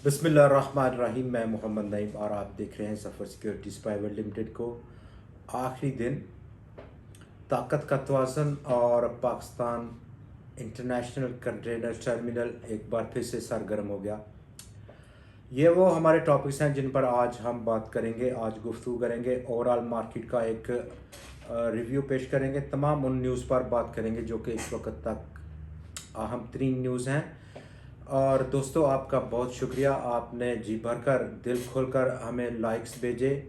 बिस्मिल्लाहिर्रहमानिर्रहीम। मैं मोहम्मद नईम और आप देख रहे हैं सफ़र सिक्योरिटीज़ प्राइवेट लिमिटेड को। आखिरी दिन ताकत का तवाज़ुन और पाकिस्तान इंटरनेशनल कंटेनर टर्मिनल एक बार फिर से सरगर्म हो गया। ये वो हमारे टॉपिक्स हैं जिन पर आज हम बात करेंगे। आज गुफ्तगू करेंगे, ओवरऑल मार्केट का एक रिव्यू पेश करेंगे, तमाम उन न्यूज़ पर बात करेंगे जो कि इस वक्त तक अहम तरीन न्यूज़ हैं। और दोस्तों, आपका बहुत शुक्रिया, आपने जी भरकर दिल खोलकर हमें लाइक्स भेजे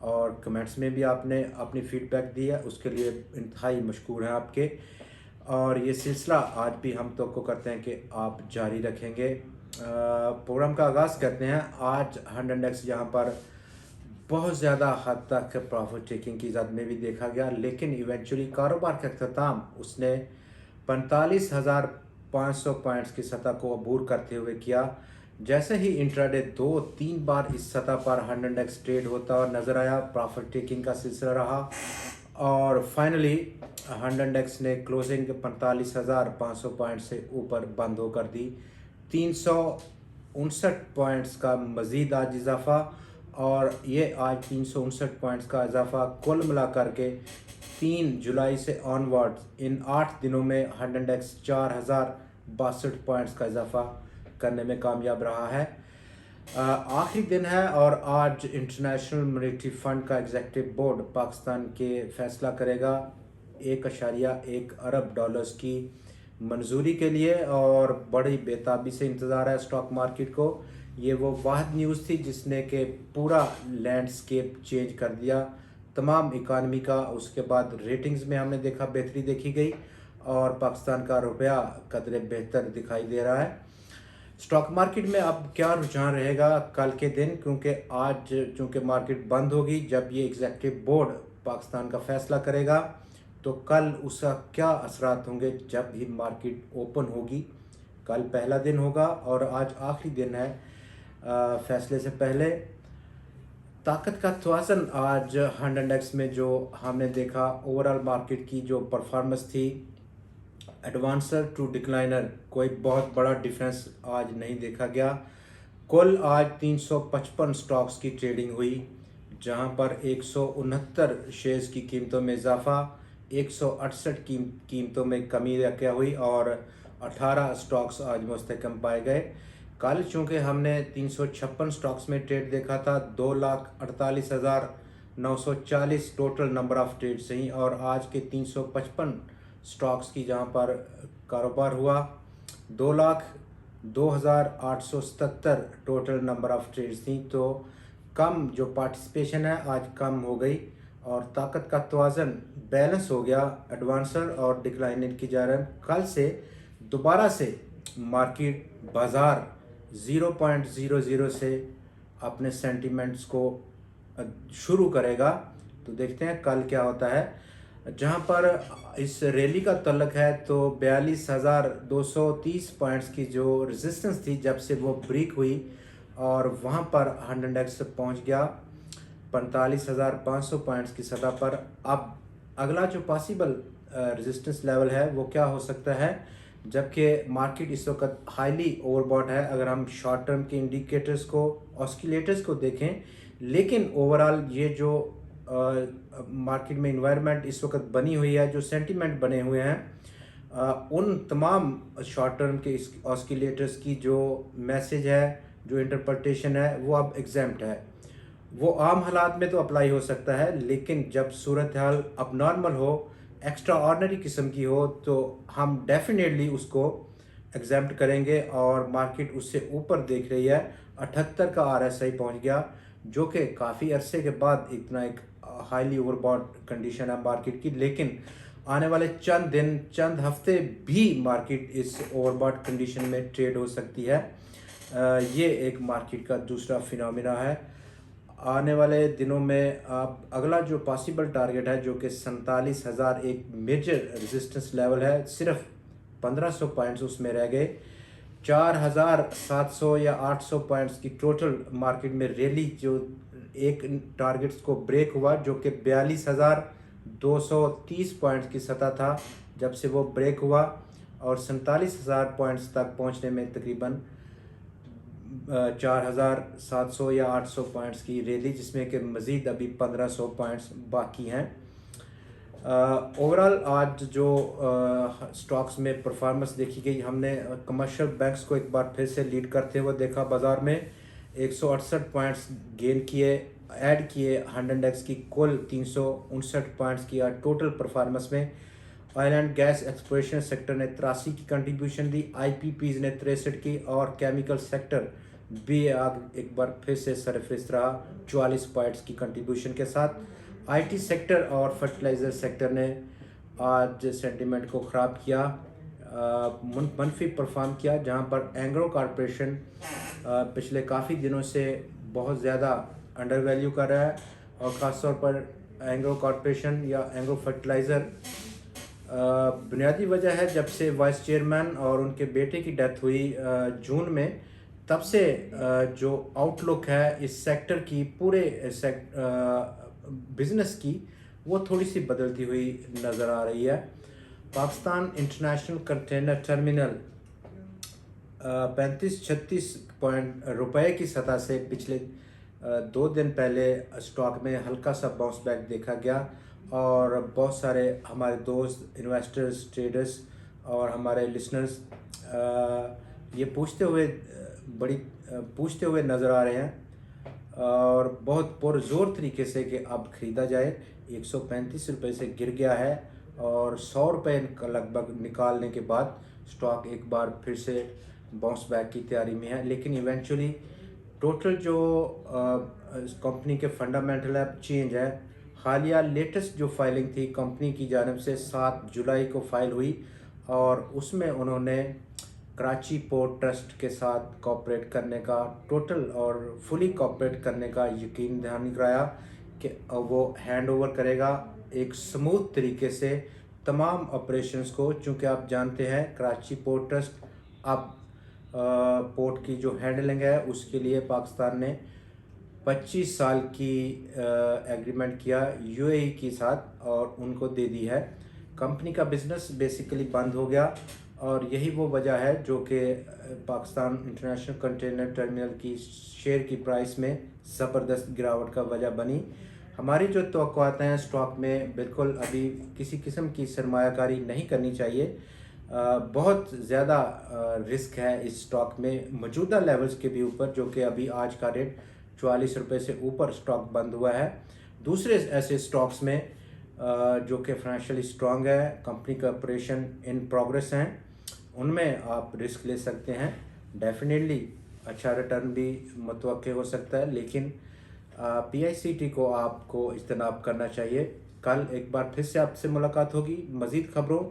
और कमेंट्स में भी आपने अपनी फीडबैक दी है, उसके लिए इंतहाई मशकूर हैं आपके। और ये सिलसिला आज भी हम तो को करते हैं कि आप जारी रखेंगे। प्रोग्राम का आगाज़ करते हैं। आज 100x यहाँ पर बहुत ज़्यादा हद तक प्रॉफिट टेकिंग की जद में भी देखा गया, लेकिन इवेंचुअली कारोबार का अख्ताम उसने 45,500 पॉइंट्स की सतह को अबूर करते हुए किया। जैसे ही इंट्राडे 2-3 बार इस सतह पर 100x ट्रेड होता और नज़र आया, प्रॉफिट टेकिंग का सिलसिला रहा और फाइनली 100x ने क्लोजिंग 45,500 पॉइंट से ऊपर बंद होकर दी। 359 पॉइंट्स का मज़ीद आज इजाफा, और ये आज 359 पॉइंट्स का इजाफा कुल मिला करके 3 जुलाई से ऑनवर्ड इन 8 दिनों में 100x 4,062 पॉइंट्स का इजाफा करने में कामयाब रहा है। आखिरी दिन है और आज इंटरनेशनल मॉनेटरी फंड का एग्जीक्यूटिव बोर्ड पाकिस्तान के फैसला करेगा 1.1 अरब डॉलर्स की मंजूरी के लिए, और बड़ी बेताबी से इंतज़ार है स्टॉक मार्केट को। ये वो वाहिद न्यूज़ थी जिसने कि पूरा लैंडस्केप चेंज कर दिया तमाम इकानमी का। उसके बाद रेटिंग्स में हमने देखा बेहतरी देखी गई और पाकिस्तान का रुपया कदरे बेहतर दिखाई दे रहा है। स्टॉक मार्केट में अब क्या रुझान रहेगा कल के दिन, क्योंकि आज चूँकि मार्केट बंद होगी, जब ये एग्जीक्यूटिव बोर्ड पाकिस्तान का फैसला करेगा तो कल उसका क्या असरात होंगे जब भी मार्केट ओपन होगी। कल पहला दिन होगा और आज आखिरी दिन है फैसले से पहले। ताकत का तवाज़ुन आज 100x में जो हमने देखा, ओवरऑल मार्केट की जो परफॉर्मेंस थी, एडवांसर टू डिक्लाइनर कोई बहुत बड़ा डिफरेंस आज नहीं देखा गया। कुल आज 355 स्टॉक्स की ट्रेडिंग हुई, जहां पर 169 शेयर्स की कीमतों में इजाफा, 168 कीमतों में कमी क्या हुई और 18 स्टॉक्स आज मुस्तकम पाए गए। कल चूँकि हमने 356 स्टॉक्स में ट्रेड देखा था, 2,48,940 टोटल नंबर ऑफ ट्रेड सही, और आज के 355 स्टॉक्स की जहां पर कारोबार हुआ, 2,02,877 टोटल नंबर ऑफ ट्रेड्स थी। तो कम जो पार्टिसिपेशन है आज कम हो गई और ताकत का तवाज़ुन बैलेंस हो गया एडवांसर और डिक्लाइनर की जानिब। कल से दोबारा से मार्केट बाज़ार 0.00 से अपने सेंटिमेंट्स को शुरू करेगा। तो देखते हैं कल क्या होता है। जहां पर इस रैली का तल्लक है तो 42,230 पॉइंट्स की जो रेजिस्टेंस थी, जब से वो ब्रेक हुई और वहां पर 100x पहुंच गया 45,500 पॉइंट्स की सतह पर। अब अगला जो पॉसिबल रेजिस्टेंस लेवल है वो क्या हो सकता है, जबकि मार्केट इस वक्त हाईली ओवरबॉट है अगर हम शॉर्ट टर्म के इंडिकेटर्स को, ऑस्किलेटर्स को देखें। लेकिन ओवरऑल ये जो मार्केट में इन्वायरमेंट इस वक्त बनी हुई है, जो सेंटीमेंट बने हुए हैं, उन तमाम शॉर्ट टर्म के ऑस्किलेटर्स की जो मैसेज है, जो इंटरप्रिटेशन है, वो अब एग्जैम्प्ट है। वो आम हालात में तो अप्लाई हो सकता है, लेकिन जब सूरत हाल अब नॉर्मल हो, एक्स्ट्रा ऑर्डनरी किस्म की हो, तो हम डेफिनेटली उसको एग्जैम्प्ट करेंगे। और मार्केट उससे ऊपर देख रही है, 78 का RSI पहुंच गया, जो कि काफ़ी अरसे के बाद इतना एक हाईली ओवरबॉट कंडीशन है मार्केट की। लेकिन आने वाले चंद दिन, चंद हफ्ते भी मार्केट इस ओवरबॉट कंडीशन में ट्रेड हो सकती है। ये एक मार्केट का दूसरा फिनोमिना है। आने वाले दिनों में आप अगला जो पॉसिबल टारगेट है, जो कि 47,000 एक मेजर रेजिस्टेंस लेवल है, सिर्फ 1500 पॉइंट्स उसमें रह गए। 4,700 या 800 पॉइंट्स की टोटल मार्केट में रैली जो एक टारगेट्स को ब्रेक हुआ, जो कि 42,230 पॉइंट्स की सतह था, जब से वो ब्रेक हुआ और 47,000 पॉइंट्स तक पहुंचने में तकरीबन 4,700 या 800 पॉइंट्स की रैली, जिसमें कि मज़ीद अभी 1,500 पॉइंट्स बाकी हैं। ओवरऑल आज जो स्टॉक्स में परफॉर्मेंस देखी गई, हमने कमर्शियल बैंक्स को एक बार फिर से लीड करते हुए देखा। बाज़ार में 168 पॉइंट्स गेन किए, ऐड किए। 100x की कुल 359 पॉइंट्स किया टोटल परफॉर्मेंस में। Oil and gas exploration sector ने 83 की कंट्रीब्यूशन दी, IPPs ने 63 की, और केमिकल सेक्टर भी आज एक बार फिर से सरफरिस्त रहा 44 पॉइंट्स की कंट्रीब्यूशन के साथ। IT सेक्टर और फर्टिलाइज़र सेक्टर ने आज सेंटीमेंट को ख़राब किया, मनफी परफॉर्म किया, जहां पर एंग्रो कॉरपोरेशन पिछले काफ़ी दिनों से बहुत ज़्यादा अंडर वैल्यू कर रहा है, और ख़ास तौर पर एंग्रो कॉरपोरेशन या एंग्रो फर्टिलाइज़र। बुनियादी वजह है जब से वाइस चेयरमैन और उनके बेटे की डेथ हुई जून में, तब से जो आउटलुक है इस सेक्टर की, पूरे बिजनेस की, वो थोड़ी सी बदलती हुई नज़र आ रही है। Pakistan international container terminal 35-36 point रुपए की सतह से पिछले 2 दिन पहले स्टॉक में हल्का सा बाउंस बैक देखा गया, और बहुत सारे हमारे दोस्त इन्वेस्टर्स, ट्रेडर्स और हमारे लिसनर्स ये पूछते हुए नज़र आ रहे हैं, और बहुत पुरजोर तरीके से कि अब ख़रीदा जाए। 135 रुपये से गिर गया है, और 100 रुपये का लगभग निकालने के बाद स्टॉक एक बार फिर से बाउंस बैक की तैयारी में है। लेकिन इवेंचुअली टोटल जो कंपनी के फंडामेंटल है चेंज है। हालिया लेटेस्ट जो फाइलिंग थी कंपनी की जानिब से 7 जुलाई को फाइल हुई, और उसमें उन्होंने कराची पोर्ट ट्रस्ट के साथ कोऑपरेट करने का, टोटल और फुली कोऑपरेट करने का यकीन दहानी कराया कि वो हैंड ओवर करेगा एक स्मूथ तरीके से तमाम ऑपरेशंस को। चूँकि आप जानते हैं कराची पोर्ट ट्रस्ट अब पोर्ट की जो हैंडलिंग है उसके लिए पाकिस्तान ने 25 साल की एग्रीमेंट किया UAE के साथ, और उनको दे दी है। कंपनी का बिज़नेस बेसिकली बंद हो गया, और यही वो वजह है जो कि पाकिस्तान इंटरनेशनल कंटेनर टर्मिनल की शेयर की प्राइस में ज़बरदस्त गिरावट का वजह बनी। हमारी जो तवक्कुआत हैं स्टॉक में, बिल्कुल अभी किसी किस्म की सरमायाकारी नहीं करनी चाहिए। बहुत ज़्यादा रिस्क है इस स्टॉक में मौजूदा लेवल्स के भी ऊपर, जो कि अभी आज का रेट 44 रुपये से ऊपर स्टॉक बंद हुआ है। दूसरे ऐसे स्टॉक्स में जो कि फाइनेंशियली स्ट्रांग है, कंपनी का ऑपरेशन इन प्रोग्रेस हैं, उनमें आप रिस्क ले सकते हैं। डेफिनेटली अच्छा रिटर्न भी मुतवक्के हो सकता है, लेकिन PICT को आपको इज्तनाब करना चाहिए। कल एक बार फिर से आपसे मुलाकात होगी मज़ीद ख़बरों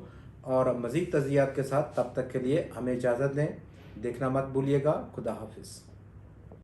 और मज़ीद तज़ियात के साथ। तब तक के लिए हमें इजाज़त दें। देखना मत भूलिएगा। खुदा हाफिज़।